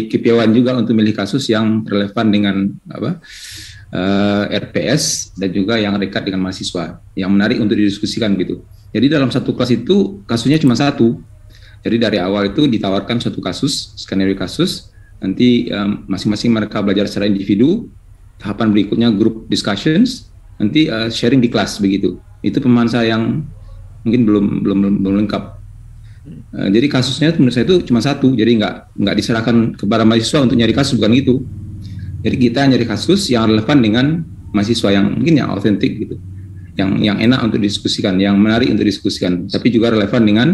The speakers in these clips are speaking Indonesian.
kepiawaian juga untuk milih kasus yang relevan dengan RPS dan juga yang dekat dengan mahasiswa, yang menarik untuk didiskusikan gitu. Jadi dalam satu kelas itu kasusnya cuma satu. Jadi dari awal itu ditawarkan satu kasus, skenario kasus, nanti masing-masing mereka belajar secara individu, tahapan berikutnya group discussions, nanti sharing di kelas begitu. Itu pemahaman saya yang mungkin belum lengkap. Jadi kasusnya menurut saya itu cuma satu, jadi nggak diserahkan kepada mahasiswa untuk nyari kasus, bukan gitu. Jadi kita nyari kasus yang relevan dengan mahasiswa, yang mungkin yang autentik gitu, yang enak untuk didiskusikan, yang menarik untuk didiskusikan, tapi juga relevan dengan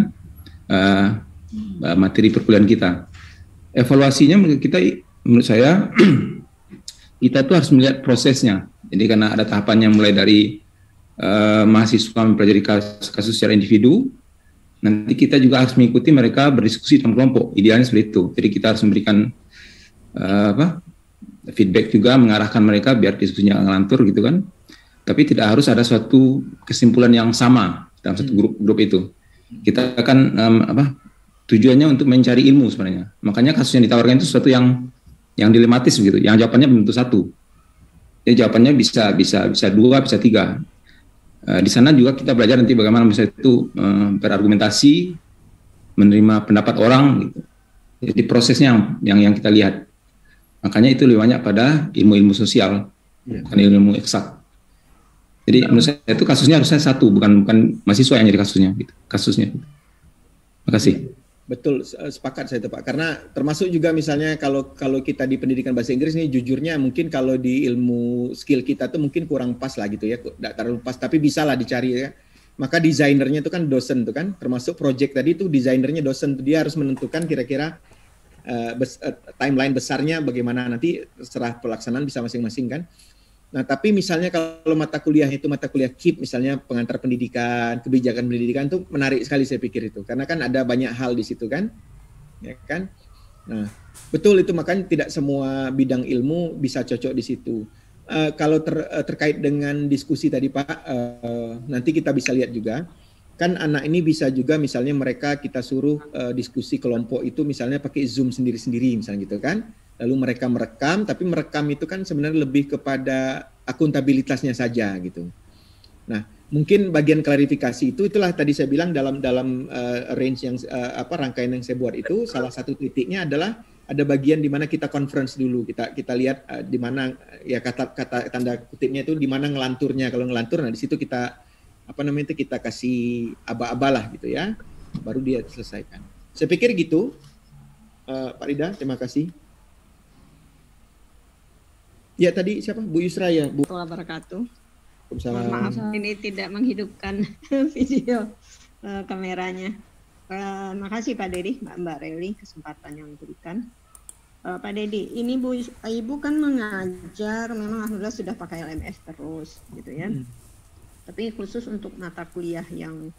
materi perkuliahan kita. Evaluasinya menurut saya kita tuh harus melihat prosesnya. Jadi karena ada tahapannya mulai dari mahasiswa mempelajari kasus secara individu, nanti kita juga harus mengikuti mereka berdiskusi dalam kelompok. Idealnya seperti itu. Jadi kita harus memberikan feedback juga, mengarahkan mereka biar diskusinya ngelantur gitu kan. Tapi tidak harus ada suatu kesimpulan yang sama dalam satu grup itu. Kita akan tujuannya untuk mencari ilmu sebenarnya. Makanya kasus yang ditawarkan itu sesuatu yang dilematis begitu. Yang jawabannya belum tentu satu. Jadi jawabannya bisa dua, bisa tiga. Di sana juga kita belajar nanti bagaimana misalnya itu berargumentasi, menerima pendapat orang gitu. Jadi prosesnya yang kita lihat. Makanya itu lebih banyak pada ilmu-ilmu sosial, bukan ilmu eksak. Jadi menurut saya itu kasusnya harusnya satu, bukan mahasiswa yang jadi kasusnya. Gitu. Terima kasih. Betul, sepakat saya itu Pak. Karena termasuk juga misalnya kalau kita di pendidikan bahasa Inggris ini jujurnya mungkin kalau di ilmu skill kita tuh mungkin kurang pas lah gitu ya, tidak terlalu pas. Tapi bisa lah dicari ya. Maka desainernya itu kan dosen tuh kan, termasuk project tadi itu desainernya dosen. Dia harus menentukan kira-kira timeline besarnya bagaimana, nanti serah pelaksanaan bisa masing-masing kan. Nah, tapi misalnya kalau mata kuliah itu mata kuliah KIP misalnya pengantar pendidikan, kebijakan pendidikan itu menarik sekali saya pikir itu. Karena kan ada banyak hal di situ kan. Ya kan? Nah, betul itu, makanya tidak semua bidang ilmu bisa cocok di situ. Kalau terkait dengan diskusi tadi Pak, nanti kita bisa lihat juga kan anak ini bisa juga misalnya mereka kita suruh diskusi kelompok itu misalnya pakai Zoom sendiri-sendiri misalnya gitu kan. Lalu mereka merekam, tapi merekam itu kan sebenarnya lebih kepada akuntabilitasnya saja gitu. Nah, mungkin bagian klarifikasi itulah tadi saya bilang dalam range yang rangkaian yang saya buat itu salah satu titiknya adalah ada bagian di mana kita conference dulu, kita lihat di mana ya kata tanda kutipnya itu di mana ngelanturnya. Kalau ngelantur, nah di situ kita kita kasih aba-aba lah gitu ya, baru dia selesaikan. Saya pikir gitu, Pak Rida, terima kasih. Ya tadi siapa? Bu Yusra ya? Bu. Wabarakatuh. Maaf ini tidak menghidupkan video kameranya. Makasih Pak Dedi, Mbak Reli kesempatan yang diberikan. Pak Dedi, ini Ibu kan mengajar, memang alhamdulillah sudah pakai LMS terus gitu ya. Tapi khusus untuk mata kuliah yang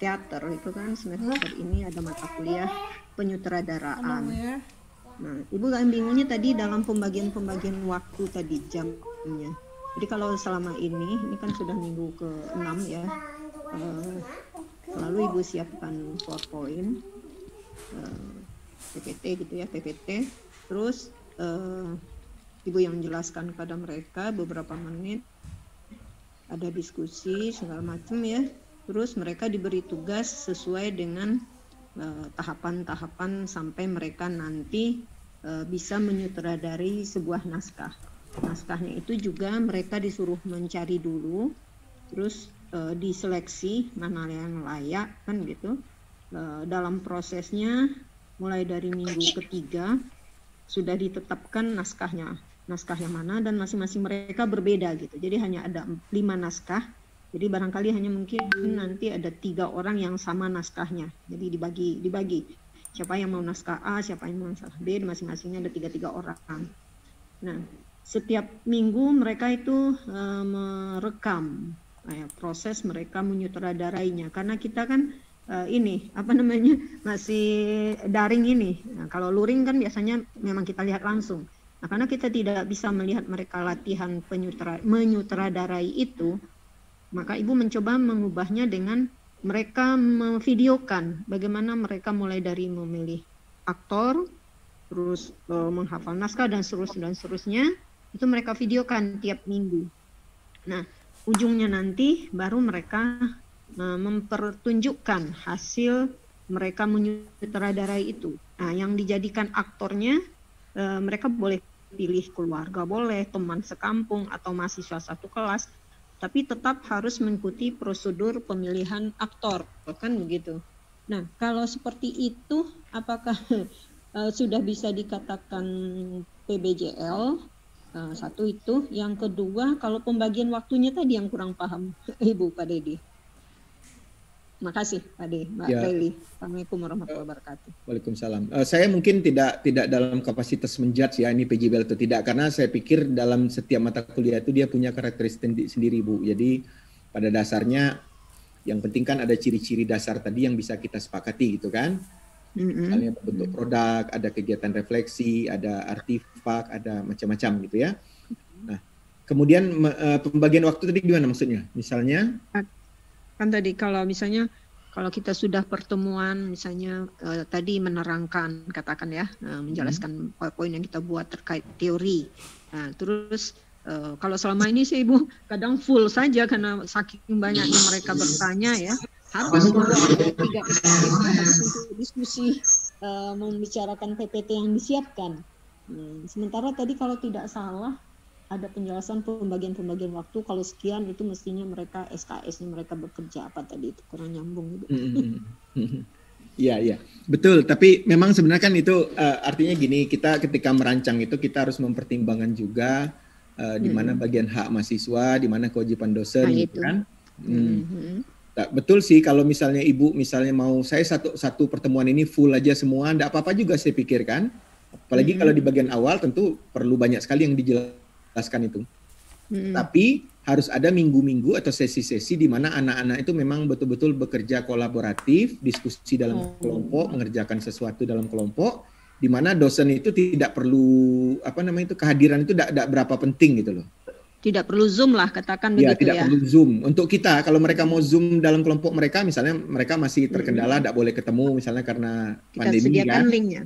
teater itu kan semester ini ada mata kuliah penyutradaraan. Nah, Ibu kan bingungnya tadi dalam pembagian waktu tadi jamnya. Jadi kalau selama ini kan sudah minggu ke-6 ya, lalu Ibu siapkan PowerPoint, PPT gitu ya, PPT. Terus Ibu yang menjelaskan kepada mereka beberapa menit, ada diskusi segala macam ya. Terus mereka diberi tugas sesuai dengan tahapan-tahapan sampai mereka nanti bisa menyutradari sebuah naskah. Naskahnya itu juga mereka disuruh mencari dulu, terus diseleksi mana yang layak kan gitu. Dalam prosesnya mulai dari minggu ketiga sudah ditetapkan naskah yang mana, dan masing-masing mereka berbeda gitu. Jadi hanya ada 5 naskah. Jadi barangkali hanya mungkin nanti ada 3 orang yang sama naskahnya. Jadi dibagi. Siapa yang mau naskah A, siapa yang mau naskah B, masing-masingnya ada 3 orang. Nah, setiap minggu mereka itu merekam proses mereka menyutradarainya. Karena kita kan masih daring ini. Nah, kalau luring kan biasanya memang kita lihat langsung. Nah, karena kita tidak bisa melihat mereka latihan menyutradarai itu, maka Ibu mencoba mengubahnya dengan mereka memvideokan bagaimana mereka mulai dari memilih aktor, terus menghafal naskah dan seterusnya, itu mereka videokan tiap minggu. Nah, ujungnya nanti baru mereka mempertunjukkan hasil mereka menyutradarai itu. Nah, yang dijadikan aktornya mereka boleh pilih keluarga, boleh teman sekampung atau mahasiswa satu kelas, tapi tetap harus mengikuti prosedur pemilihan aktor, kan begitu. Nah, kalau seperti itu, apakah sudah bisa dikatakan PBJL? Satu itu, yang kedua, kalau pembagian waktunya tadi yang kurang paham, Ibu, Pak Dedi. Makasih, Pak De, Mbak Leli. Assalamualaikum warahmatullahi wabarakatuh. Waalaikumsalam. Saya mungkin tidak dalam kapasitas menjudge ya ini PJBL atau tidak, karena saya pikir dalam setiap mata kuliah itu dia punya karakteristik sendiri, Bu. Jadi pada dasarnya yang penting kan ada ciri-ciri dasar tadi yang bisa kita sepakati gitu kan. Misalnya bentuk produk, ada kegiatan refleksi, ada artefak, ada macam-macam gitu ya. Nah, kemudian pembagian waktu tadi gimana maksudnya? Misalnya? Kan tadi kalau misalnya kalau kita sudah pertemuan misalnya tadi menerangkan katakan ya menjelaskan poin yang kita buat terkait teori. Nah, terus kalau selama ini sih Ibu kadang full saja karena saking banyaknya mereka bertanya ya. Harus untuk diskusi membicarakan PPT yang disiapkan. Sementara tadi kalau tidak salah ada penjelasan pembagian waktu, kalau sekian itu mestinya mereka SKS-nya mereka bekerja apa tadi itu kurang nyambung. Iya, betul. Tapi memang sebenarnya kan itu artinya gini, kita ketika merancang itu kita harus mempertimbangkan juga di mana bagian hak mahasiswa, di mana kewajiban dosen, gitu kan. Nah, betul sih kalau misalnya Ibu misalnya mau saya satu pertemuan ini full aja semua, enggak apa-apa juga saya pikirkan. Apalagi kalau di bagian awal tentu perlu banyak sekali yang dijelaskan itu. Tapi harus ada minggu-minggu atau sesi-sesi di mana anak-anak itu memang betul-betul bekerja kolaboratif, diskusi dalam kelompok, mengerjakan sesuatu dalam kelompok, di mana dosen itu tidak perlu kehadiran itu tidak berapa penting gitu loh. Tidak perlu Zoom lah katakan begitu ya. Tidak perlu Zoom. Untuk kita kalau mereka mau Zoom dalam kelompok mereka misalnya mereka masih terkendala tidak boleh ketemu misalnya karena pandemi kita sediakan linknya.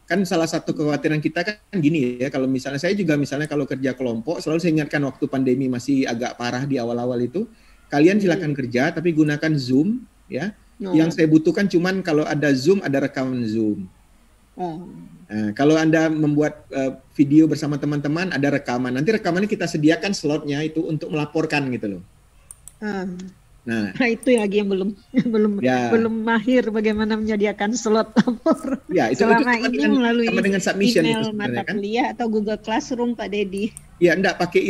Kan salah satu kekhawatiran kita kan gini ya, kalau misalnya saya juga misalnya kalau kerja kelompok selalu saya ingatkan waktu pandemi masih agak parah di awal-awal itu, kalian silakan kerja tapi gunakan Zoom ya. Yang saya butuhkan cuman kalau ada Zoom ada rekaman Zoom. Nah, kalau Anda membuat video bersama teman-teman ada rekaman, nanti rekamannya kita sediakan slotnya itu untuk melaporkan gitu loh. Nah, itu lagi yang belum mahir bagaimana menyediakan slot lapor. Ya, itu selama itu ini melalui dengan submission email itu mata kan? kuliah atau Google Classroom, Pak Dedi. Ya, enggak pakai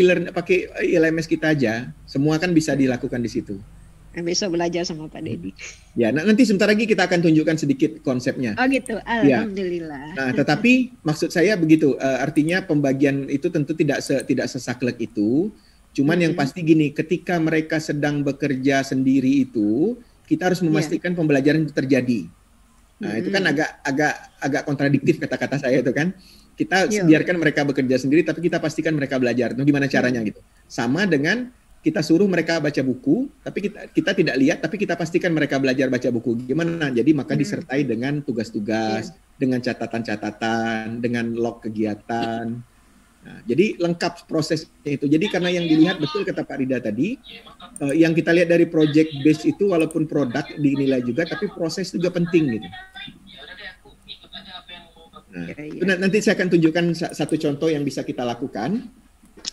LMS kita aja. Semua kan bisa dilakukan di situ. Besok belajar sama Pak Dedi. Ya, nanti sebentar lagi kita akan tunjukkan sedikit konsepnya. Oh gitu, alhamdulillah. Ya. Nah, tetapi maksud saya begitu, artinya pembagian itu tentu tidak sesaklek itu. Cuman yang pasti gini, ketika mereka sedang bekerja sendiri itu, kita harus memastikan pembelajaran itu terjadi. Nah, itu kan agak kontradiktif kata-kata saya itu kan. Kita biarkan mereka bekerja sendiri, tapi kita pastikan mereka belajar. Nah, gimana caranya gitu? Sama dengan kita suruh mereka baca buku, tapi kita tidak lihat, tapi kita pastikan mereka belajar baca buku. Gimana? Jadi maka disertai dengan tugas-tugas, dengan catatan-catatan, dengan log kegiatan. Nah, jadi lengkap prosesnya itu. Jadi karena yang dilihat betul kata Pak Rida tadi, yang kita lihat dari project base itu walaupun produk dinilai juga, tapi proses juga penting gitu. Nah, nanti saya akan tunjukkan satu contoh yang bisa kita lakukan.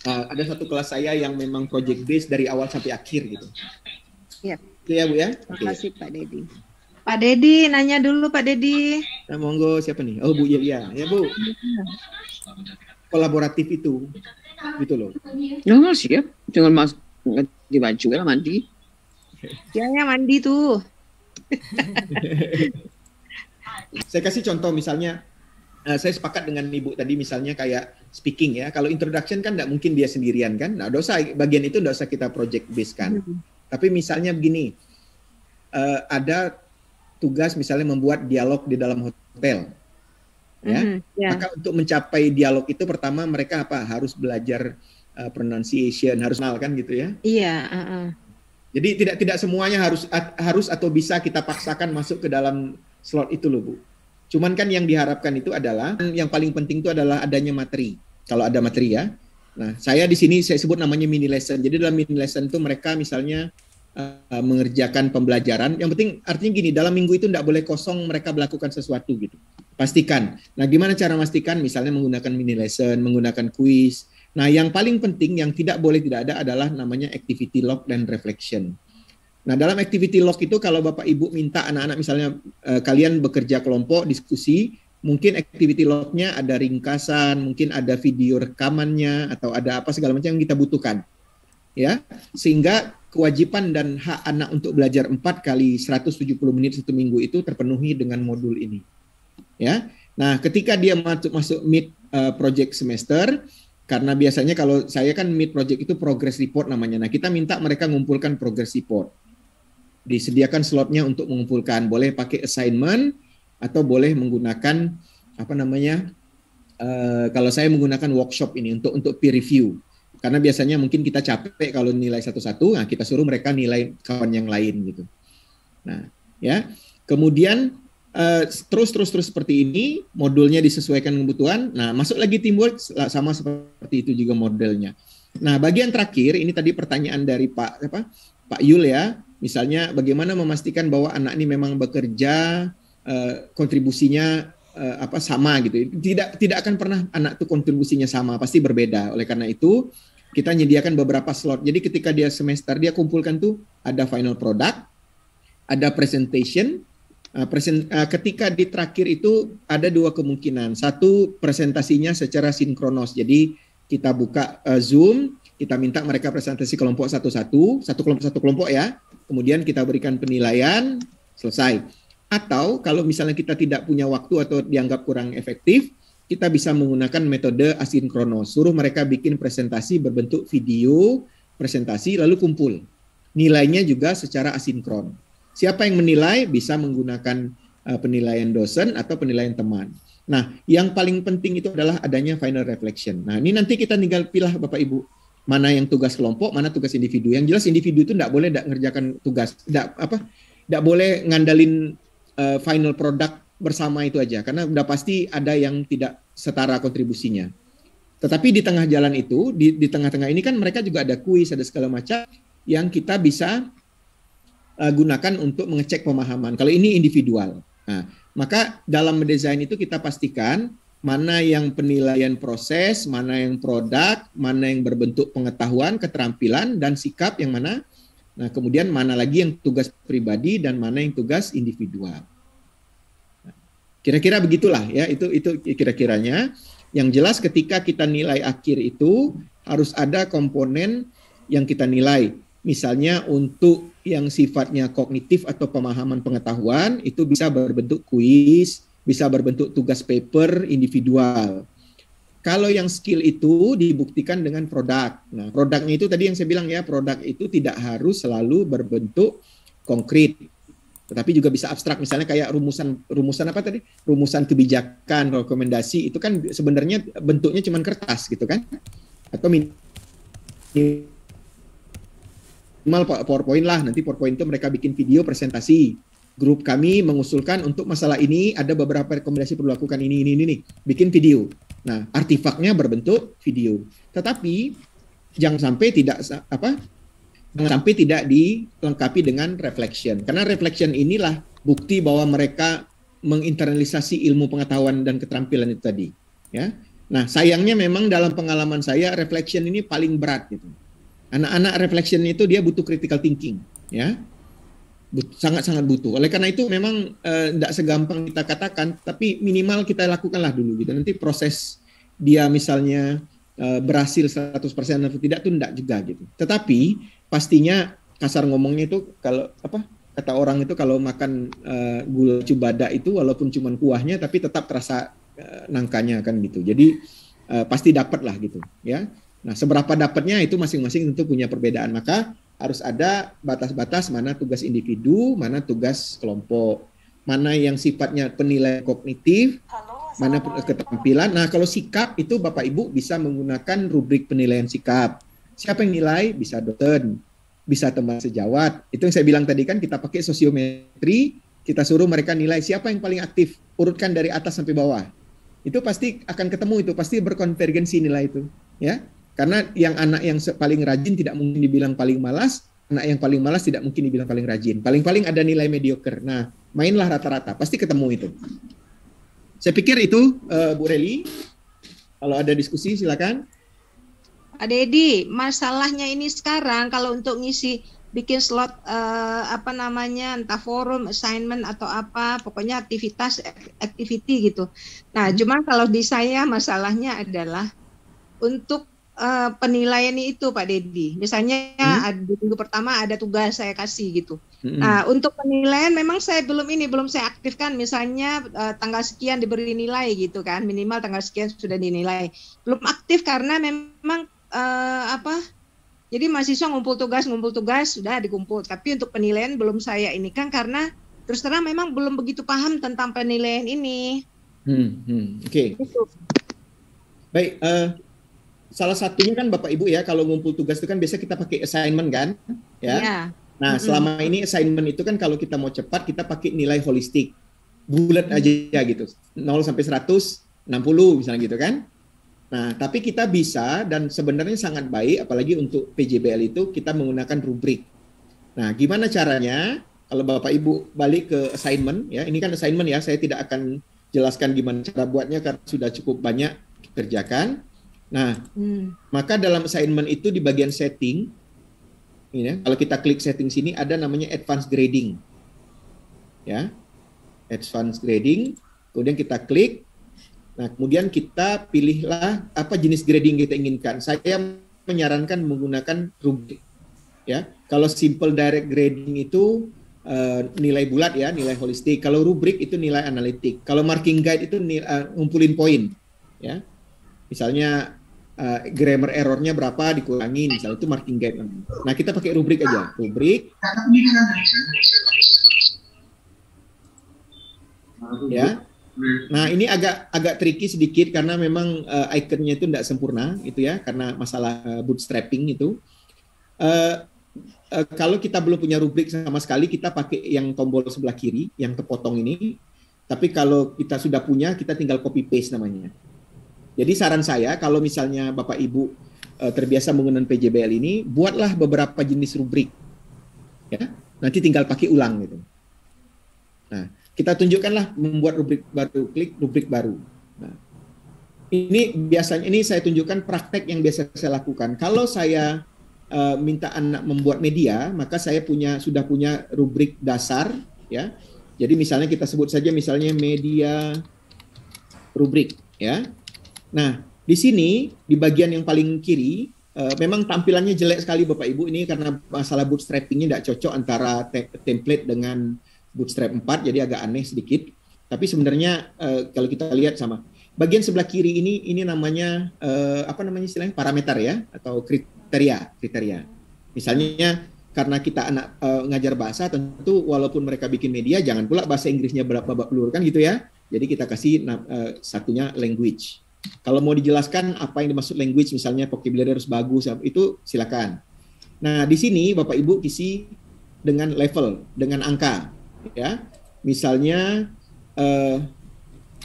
Ada satu kelas saya yang memang project base dari awal sampai akhir gitu. Iya. Oke ya Bu ya. Terima kasih Pak Dedi. Pak Dedi, nanya dulu Pak Dedi. Nah, monggo siapa nih? Oh Bu ya Bu. Kolaboratif itu, gitu loh. Nggak siap, jangan ganti baju lah mandi. Ya mandi tuh. Saya kasih contoh misalnya, saya sepakat dengan Ibu tadi misalnya kayak speaking ya. Kalau introduction kan nggak mungkin dia sendirian kan. Nah, bagian itu nggak usah kita project base kan. Tapi misalnya begini, ada tugas misalnya membuat dialog di dalam hotel. Ya, maka untuk mencapai dialog itu pertama mereka harus belajar pronunciation, harus kenal kan gitu ya. Iya. Jadi tidak semuanya harus atau bisa kita paksakan masuk ke dalam slot itu loh Bu. Cuman kan yang diharapkan itu adalah, yang paling penting itu adalah adanya materi. Kalau ada materi ya. Nah, saya di sini saya sebut namanya mini lesson. Jadi dalam mini lesson itu mereka misalnya mengerjakan pembelajaran. Yang penting artinya gini, dalam minggu itu tidak boleh kosong mereka melakukan sesuatu gitu. Pastikan. Nah, gimana cara memastikan? Misalnya menggunakan mini lesson, menggunakan kuis. Nah, yang paling penting yang tidak boleh tidak ada adalah namanya activity log dan reflection. Nah, dalam activity log itu kalau Bapak Ibu minta anak-anak misalnya kalian bekerja kelompok, diskusi, mungkin activity log-nya ada ringkasan, mungkin ada video rekamannya, atau ada apa segala macam yang kita butuhkan. Ya, sehingga kewajiban dan hak anak untuk belajar 4 kali 170 menit 1 minggu itu terpenuhi dengan modul ini. Ya. Nah, ketika dia masuk mid project semester, karena biasanya kalau saya kan mid project itu progress report namanya. Nah, kita minta mereka mengumpulkan progress report. Disediakan slotnya untuk mengumpulkan, boleh pakai assignment atau boleh menggunakan apa namanya? Kalau saya menggunakan workshop ini untuk peer review. Karena biasanya mungkin kita capek kalau nilai satu-satu, nah kita suruh mereka nilai kawan yang lain gitu. Nah, ya. Kemudian terus seperti ini, modulnya disesuaikan kebutuhan. Nah, masuk lagi teamwork sama seperti itu juga modelnya. Nah, bagian terakhir ini tadi pertanyaan dari Pak Yul ya. Misalnya bagaimana memastikan bahwa anak ini memang bekerja kontribusinya sama gitu. Tidak akan pernah anak itu kontribusinya sama, pasti berbeda. Oleh karena itu kita menyediakan beberapa slot. Jadi ketika dia semester dia kumpulkan tuh ada final product, ada presentation. Ketika di terakhir itu ada 2 kemungkinan. Satu, presentasinya secara sinkronos. Jadi kita buka Zoom, kita minta mereka presentasi kelompok satu kelompok ya. Kemudian kita berikan penilaian, selesai. Atau kalau misalnya kita tidak punya waktu atau dianggap kurang efektif, kita bisa menggunakan metode asinkronos. Suruh mereka bikin presentasi berbentuk video, presentasi, lalu kumpul. Nilainya juga secara asinkron. Siapa yang menilai bisa menggunakan penilaian dosen atau penilaian teman. Nah, yang paling penting itu adalah adanya final reflection. Nah, ini nanti kita tinggal pilih Bapak Ibu. Mana yang tugas kelompok, mana tugas individu. Yang jelas individu itu tidak boleh ngerjakan tugas. Tidak boleh ngandalin final product bersama itu aja, karena udah pasti ada yang tidak setara kontribusinya. Tetapi di tengah jalan itu, di tengah-tengah ini kan mereka juga ada kuis, ada segala macam yang kita bisa gunakan untuk mengecek pemahaman. Kalau ini individual. Nah, maka dalam mendesain itu kita pastikan mana yang penilaian proses, mana yang produk, mana yang berbentuk pengetahuan, keterampilan, dan sikap yang mana. Nah, kemudian mana lagi yang tugas pribadi dan mana yang tugas individual. Kira-kira begitulah ya, itu kira-kiranya. Yang jelas ketika kita nilai akhir itu harus ada komponen yang kita nilai. Misalnya untuk yang sifatnya kognitif atau pemahaman pengetahuan itu bisa berbentuk kuis, bisa berbentuk tugas paper individual. Kalau yang skill itu dibuktikan dengan produk. Nah, produknya itu tadi yang saya bilang ya, produk itu tidak harus selalu berbentuk konkret. Tetapi juga bisa abstrak, misalnya kayak rumusan apa tadi? Rumusan kebijakan, rekomendasi, itu kan sebenarnya bentuknya cuma kertas gitu kan? Atau minimal PowerPoint lah, nanti PowerPoint itu mereka bikin video presentasi. Grup kami mengusulkan untuk masalah ini ada beberapa rekomendasi perlu lakukan ini. Bikin video. Nah, artefaknya berbentuk video. Tetapi jangan sampai tidak dilengkapi dengan reflection. Karena reflection inilah bukti bahwa mereka menginternalisasi ilmu pengetahuan dan keterampilan itu tadi. Ya. Nah, sayangnya memang dalam pengalaman saya reflection ini paling berat gitu. Anak-anak reflection itu dia butuh critical thinking, ya. Sangat-sangat butuh. Oleh karena itu memang tidak segampang kita katakan, tapi minimal kita lakukanlah dulu gitu. Nanti proses dia misalnya berhasil 100% atau tidak itu tidak juga gitu. Tetapi pastinya kasar ngomongnya itu kalau kata orang itu kalau makan gula cubada itu walaupun cuma kuahnya tapi tetap terasa nangkanya kan gitu. Jadi pasti dapat lah gitu ya. Nah, seberapa dapatnya itu masing-masing tentu punya perbedaan. Maka harus ada batas-batas mana tugas individu, mana tugas kelompok, mana yang sifatnya penilaian kognitif, mana keterampilan. Nah, kalau sikap itu Bapak Ibu bisa menggunakan rubrik penilaian sikap. Siapa yang nilai? Bisa dosen, bisa teman sejawat. Itu yang saya bilang tadi kan kita pakai sosiometri, kita suruh mereka nilai siapa yang paling aktif, urutkan dari atas sampai bawah. Itu pasti akan ketemu, itu pasti berkonvergensi nilai itu, ya. Karena yang anak yang paling rajin tidak mungkin dibilang paling malas, anak yang paling malas tidak mungkin dibilang paling rajin. Paling-paling ada nilai mediocre. Nah, mainlah rata-rata, pasti ketemu itu. Saya pikir itu, Bu Reli. Kalau ada diskusi silakan. Pak Dedi, masalahnya ini sekarang kalau untuk ngisi bikin slot entah forum, assignment atau apa, pokoknya activity gitu. Nah, cuma kalau di saya masalahnya adalah untuk penilaian itu Pak Dedi. Misalnya di minggu pertama ada tugas saya kasih gitu. Nah, untuk penilaian memang saya belum saya aktifkan. Misalnya tanggal sekian diberi nilai gitu kan, minimal tanggal sekian sudah dinilai. Belum aktif karena memang jadi mahasiswa ngumpul tugas sudah dikumpul. Tapi untuk penilaian belum saya ini kan karena terus terang memang belum begitu paham tentang penilaian ini. Oke. Gitu. Baik. Salah satunya kan Bapak Ibu ya, kalau ngumpul tugas itu kan biasa kita pakai assignment kan, ya. Yeah. Nah, selama ini assignment itu kan kalau kita mau cepat kita pakai nilai holistik, bulat aja gitu, 0 sampai 100, 60 misalnya gitu kan. Nah, tapi kita bisa dan sebenarnya sangat baik, apalagi untuk PJBL itu kita menggunakan rubrik. Nah, gimana caranya? Kalau Bapak Ibu balik ke assignment, ya, ini kan assignment ya, saya tidak akan jelaskan gimana cara buatnya karena sudah cukup banyak dikerjakan. Nah, maka dalam assignment itu di bagian setting, ini ya, kalau kita klik setting sini ada namanya advanced grading, ya, advanced grading. Kemudian kita klik. Nah, kemudian kita pilihlah apa jenis grading kita inginkan. Saya menyarankan menggunakan rubrik. Ya, kalau simple direct grading itu nilai bulat ya, nilai holistik. Kalau rubrik itu nilai analitik. Kalau marking guide itu ngumpulin poin. Ya, misalnya grammar errornya berapa dikurangi, misalnya itu marking guide. Nah, kita pakai rubrik aja. Rubrik. Ya. Nah, ini agak tricky sedikit karena memang ikonnya itu tidak sempurna itu ya, karena masalah bootstrapping itu. Kalau kita belum punya rubrik sama sekali, kita pakai yang tombol sebelah kiri yang terpotong ini. Tapi kalau kita sudah punya, kita tinggal copy paste namanya. Jadi saran saya kalau misalnya Bapak Ibu terbiasa menggunakan PJBL ini, buatlah beberapa jenis rubrik. Ya, nanti tinggal pakai ulang gitu. Nah, kita tunjukkanlah membuat rubrik baru, klik rubrik baru. Nah, ini saya tunjukkan praktek yang biasa saya lakukan. Kalau saya minta anak membuat media, maka saya sudah punya rubrik dasar, ya. Jadi misalnya kita sebut saja misalnya media rubrik, ya. Nah, di sini di bagian yang paling kiri memang tampilannya jelek sekali Bapak Ibu ini karena masalah bootstrappingnya tidak cocok antara template dengan Bootstrap 4, jadi agak aneh sedikit. Tapi sebenarnya kalau kita lihat sama bagian sebelah kiri ini namanya apa namanya istilahnya parameter ya atau kriteria. Misalnya karena kita anak ngajar bahasa, tentu walaupun mereka bikin media jangan pula bahasa Inggrisnya babak belur kan gitu ya. Jadi kita kasih satunya language. Kalau mau dijelaskan apa yang dimaksud language, misalnya vocabulary harus bagus, itu silakan. Nah, di sini Bapak Ibu isi dengan level, dengan angka. Ya, misalnya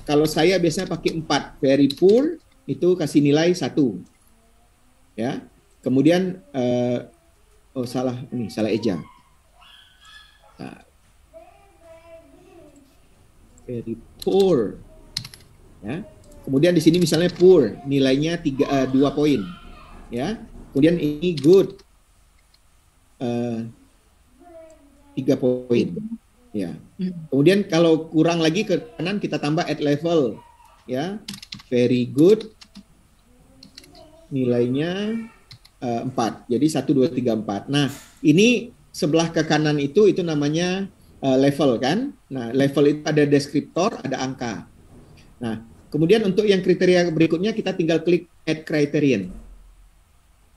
kalau saya biasanya pakai 4, very poor itu kasih nilai 1. Ya, kemudian salah eja. Nah, very poor. Ya, kemudian di sini misalnya poor nilainya 2 poin. Ya, kemudian ini good 3 poin. Ya. Kemudian kalau kurang lagi ke kanan kita tambah at level, ya, very good, nilainya 4. Jadi 1, 2, 3, 4. Nah, ini sebelah ke kanan itu namanya level kan. Nah, level itu ada deskriptor, ada angka. Nah, kemudian untuk yang kriteria berikutnya kita tinggal klik add criterion.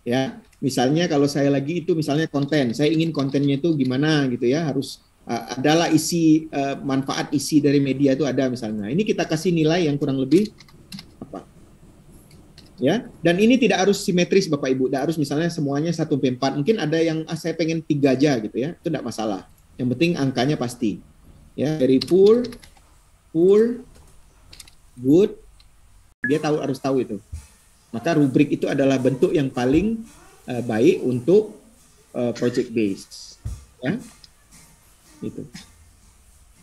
Ya, misalnya kalau saya lagi itu misalnya konten, saya ingin kontennya itu gimana gitu ya, harus adalah isi manfaat isi dari media itu ada misalnya. Ini kita kasih nilai yang kurang lebih apa? Ya, dan ini tidak harus simetris Bapak Ibu, tidak harus misalnya semuanya 1/4. Mungkin ada yang saya pengen 3 aja gitu ya, itu tidak masalah. Yang penting angkanya pasti. ya, very poor, poor, good, dia harus tahu itu. Maka rubrik itu adalah bentuk yang paling baik untuk project base, ya, gitu.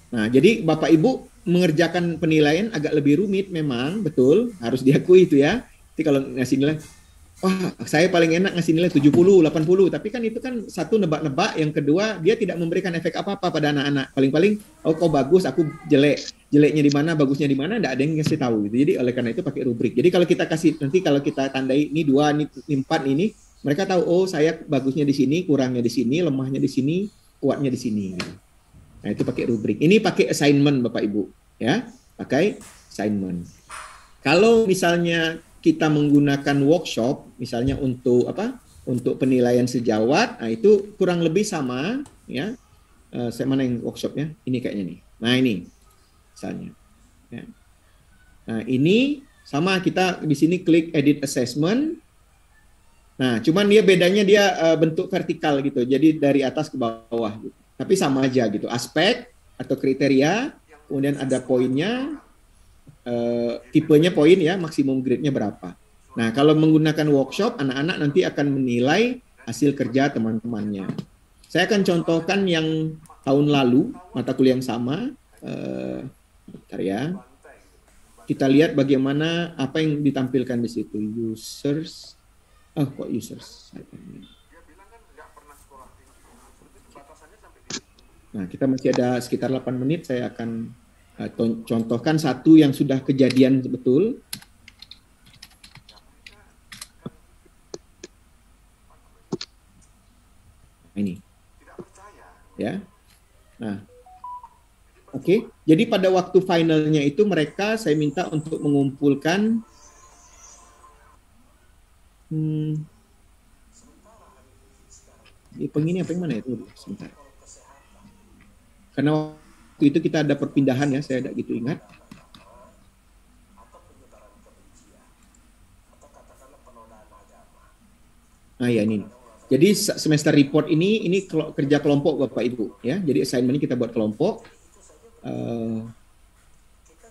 Nah, jadi Bapak Ibu mengerjakan penilaian agak lebih rumit memang, betul, harus diakui itu ya. Jadi kalau ngasih nilai, wah, saya paling enak ngasih nilai 70, 80, tapi kan itu kan satu nebak-nebak, yang kedua dia tidak memberikan efek apa-apa pada anak-anak. Paling-paling, oh kau bagus, aku jelek. Jeleknya di mana, bagusnya di mana, enggak ada yang ngasih tahu gitu. Jadi oleh karena itu pakai rubrik. Jadi kalau kita kasih, nanti kalau kita tandai ini 2, ini 4 ini, mereka tahu, oh saya bagusnya di sini, kurangnya di sini, lemahnya di sini, kuatnya di sini. Nah, itu pakai rubrik. Ini pakai assignment Bapak Ibu, ya. Pakai assignment. Kalau misalnya kita menggunakan workshop, misalnya untuk apa? Untuk penilaian sejawat, nah itu kurang lebih sama, ya. Saya mana yang workshopnya? Ini kayaknya nih. Nah, ini misalnya. Ya. Nah, ini sama, kita di sini klik edit assessment. Nah, cuman dia bedanya dia bentuk vertikal gitu. Jadi dari atas ke bawah gitu. Tapi sama aja gitu, aspek atau kriteria, kemudian ada poinnya, tipenya poin ya, maksimum grade-nya berapa. Nah, kalau menggunakan workshop, anak-anak nanti akan menilai hasil kerja teman-temannya. Saya akan contohkan yang tahun lalu, mata kuliah yang sama. Bentar ya. Kita lihat bagaimana apa yang ditampilkan di situ. Users, kok users? Nah, kita masih ada sekitar 8 menit, saya akan contohkan satu yang sudah kejadian betul. Ini. Ya. Nah. Oke. Jadi pada waktu finalnya itu mereka saya minta untuk mengumpulkan ini apa yang mana itu? Sebentar. Karena waktu itu kita ada perpindahan ya, saya tidak gitu ingat. Nah ya ini. Jadi semester report ini kerja kelompok Bapak Ibu ya. Jadi assignment kita buat kelompok.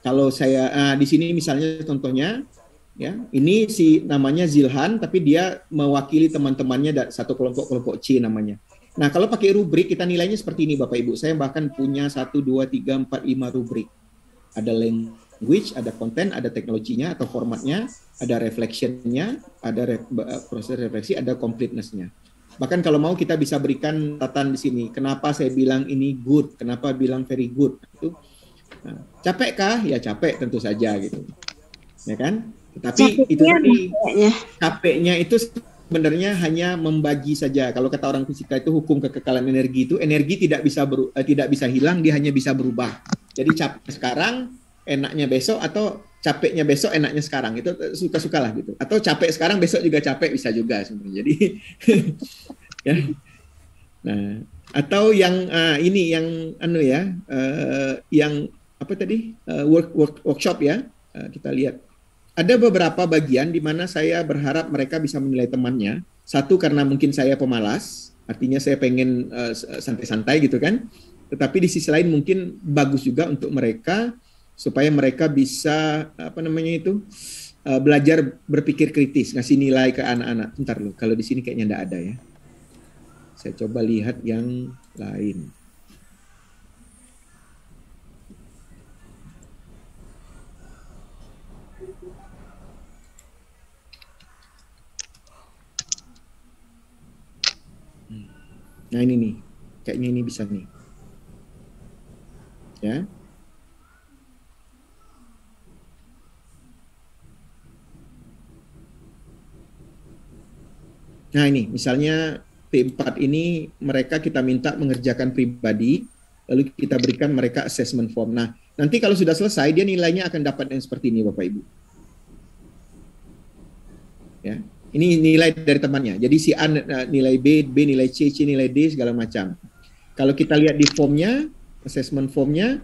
Kalau saya di sini misalnya contohnya ya, ini si namanya Zilhan, tapi dia mewakili teman-temannya satu kelompok C namanya. Nah, kalau pakai rubrik, kita nilainya seperti ini, Bapak Ibu. Saya bahkan punya 1, 2, 3, 4, 5 rubrik. Ada language, ada konten, ada teknologinya atau formatnya, ada reflection-nya, ada proses refleksi, ada completeness-nya. Bahkan kalau mau kita bisa berikan catatan di sini. Kenapa saya bilang ini good? Kenapa bilang very good? Itu. Nah, capek kah? Ya capek tentu saja gitu. Ya kan? Tapi itu tadi capeknya itu sebenarnya hanya membagi saja. Kalau kata orang fisika itu hukum kekekalan energi itu, energi tidak bisa hilang, dia hanya bisa berubah. Jadi capek sekarang, enaknya besok, atau capeknya besok, enaknya sekarang. Itu suka-sukalah gitu. Atau capek sekarang, besok juga capek, bisa juga sebenarnya. Jadi ya. Nah, atau yang ini yang yang apa tadi? Workshop ya. Kita lihat. Ada beberapa bagian di mana saya berharap mereka bisa menilai temannya. Satu, karena mungkin saya pemalas, artinya saya pengen santai-santai gitu kan. Tetapi di sisi lain mungkin bagus juga untuk mereka, supaya mereka bisa belajar berpikir kritis, ngasih nilai ke anak-anak. Bentar loh, kalau di sini kayaknya enggak ada ya. Saya coba lihat yang lain. Nah ini nih, kayaknya ini bisa nih. Ya. Nah ini, misalnya T4 ini mereka kita minta mengerjakan pribadi, lalu kita berikan mereka assessment form. Nah, nanti kalau sudah selesai, dia nilainya akan dapat yang seperti ini Bapak Ibu. Ya. Ini nilai dari temannya. Jadi si A nilai B nilai C nilai D, segala macam. Kalau kita lihat di formnya, assessment formnya,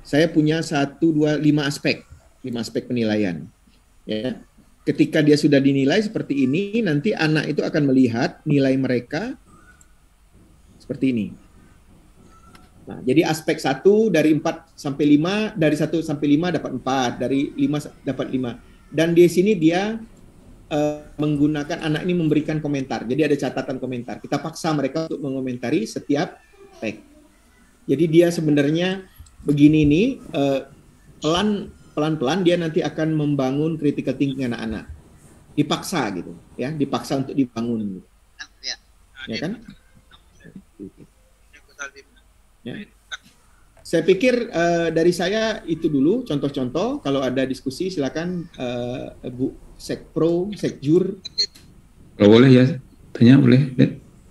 saya punya 1, 2, 5 aspek. 5 aspek penilaian. Ya. Ketika dia sudah dinilai seperti ini, nanti anak itu akan melihat nilai mereka seperti ini. Nah, jadi aspek 1 dari 4 sampai 5, dari 1 sampai 5 dapat 4, dari 5 dapat 5. Dan di sini dia menggunakan, anak ini memberikan komentar. Jadi ada catatan komentar. Kita paksa mereka untuk mengomentari setiap tag. Jadi dia sebenarnya begini nih, pelan-pelan dia nanti akan membangun critical thinking anak-anak. Dipaksa gitu, ya, dipaksa untuk dibangun. Gitu. Ya kan? Ya. Saya pikir dari saya itu dulu contoh-contoh. Kalau ada diskusi silakan Bu Sekpro, Sekjur. Kalau boleh ya, tanya boleh.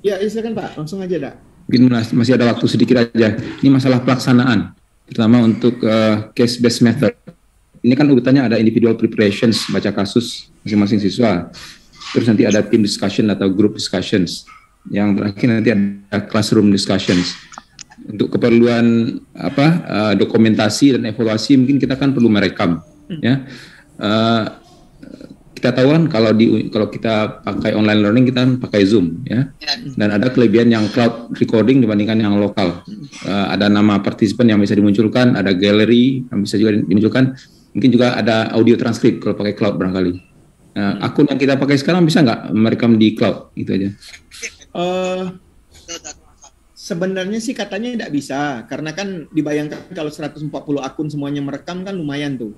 Ya, silakan Pak, langsung aja dak. Mungkin masih ada waktu sedikit aja. Ini masalah pelaksanaan, terutama untuk case based method. Ini kan urutannya ada individual preparations, baca kasus masing-masing siswa. Terus nanti ada team discussion atau group discussions. Yang terakhir nanti ada classroom discussions. Untuk keperluan dokumentasi dan evaluasi mungkin kita kan perlu merekam, ya. Kita tahu kan kalau kita pakai online learning kita pakai Zoom, ya. Dan ada kelebihan yang cloud recording dibandingkan yang lokal. Ada nama partisipan yang bisa dimunculkan, ada gallery yang bisa juga dimunculkan. Mungkin juga ada audio transkrip kalau pakai cloud barangkali. Akun yang kita pakai sekarang bisa nggak merekam di cloud? Itu aja. Sebenarnya sih katanya tidak bisa, karena kan dibayangkan kalau 140 akun semuanya merekam kan lumayan tuh.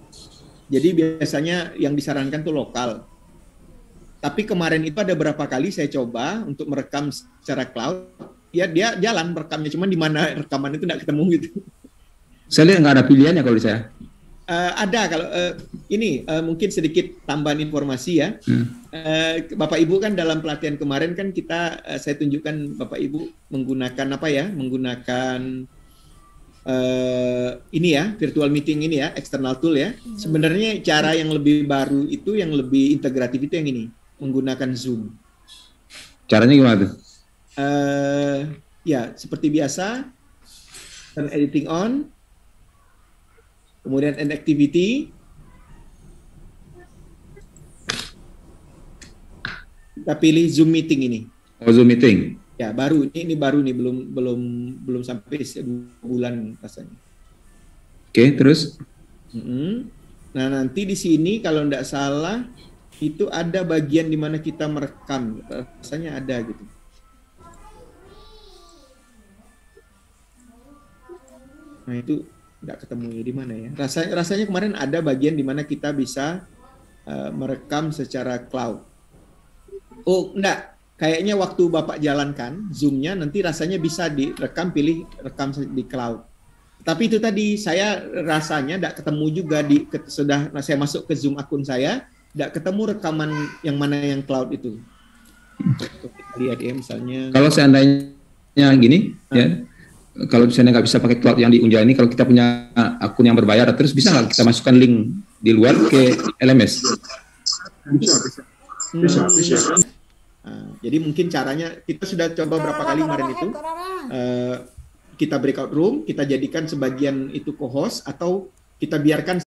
Jadi biasanya yang disarankan tuh lokal. Tapi kemarin itu ada beberapa kali saya coba untuk merekam secara cloud, ya dia jalan merekamnya, cuman di mana rekaman itu tidak ketemu gitu. Saya lihat nggak ada pilihannya kalau di saya. Ada kalau ini mungkin sedikit tambahan informasi ya. Bapak Ibu kan dalam pelatihan kemarin kan saya tunjukkan Bapak Ibu menggunakan menggunakan ini ya, virtual meeting ini ya, external tool ya. Sebenarnya cara yang lebih baru itu, yang lebih integratif itu yang ini, menggunakan Zoom. Caranya gimana tuh? Ya seperti biasa, turn editing on. Kemudian end activity, kita pilih Zoom meeting ini. Oh, Zoom meeting. Ya baru ini baru nih, belum sampai 2 bulan rasanya. Oke, terus? Nah nanti di sini kalau tidak salah itu ada bagian di mana kita merekam, rasanya ada gitu. Nah itu nggak ketemu ya di mana ya. Rasanya kemarin ada bagian di mana kita bisa merekam secara cloud. Oh enggak, kayaknya waktu Bapak jalankan Zoom-nya nanti rasanya bisa direkam, pilih rekam di cloud. Tapi itu tadi saya rasanya enggak ketemu juga sudah saya masuk ke Zoom akun saya, enggak ketemu rekaman yang mana yang cloud itu. Kita lihat ya misalnya. Kalau seandainya gini ya. Kalau misalnya nggak bisa pakai cloud yang diunjah ini, kalau kita punya akun yang berbayar, terus bisa nggak kita masukkan link di luar ke LMS? Bisa. Jadi mungkin caranya kita sudah coba berapa kali kemarin itu. Kita breakout room, kita jadikan sebagian itu co-host atau kita biarkan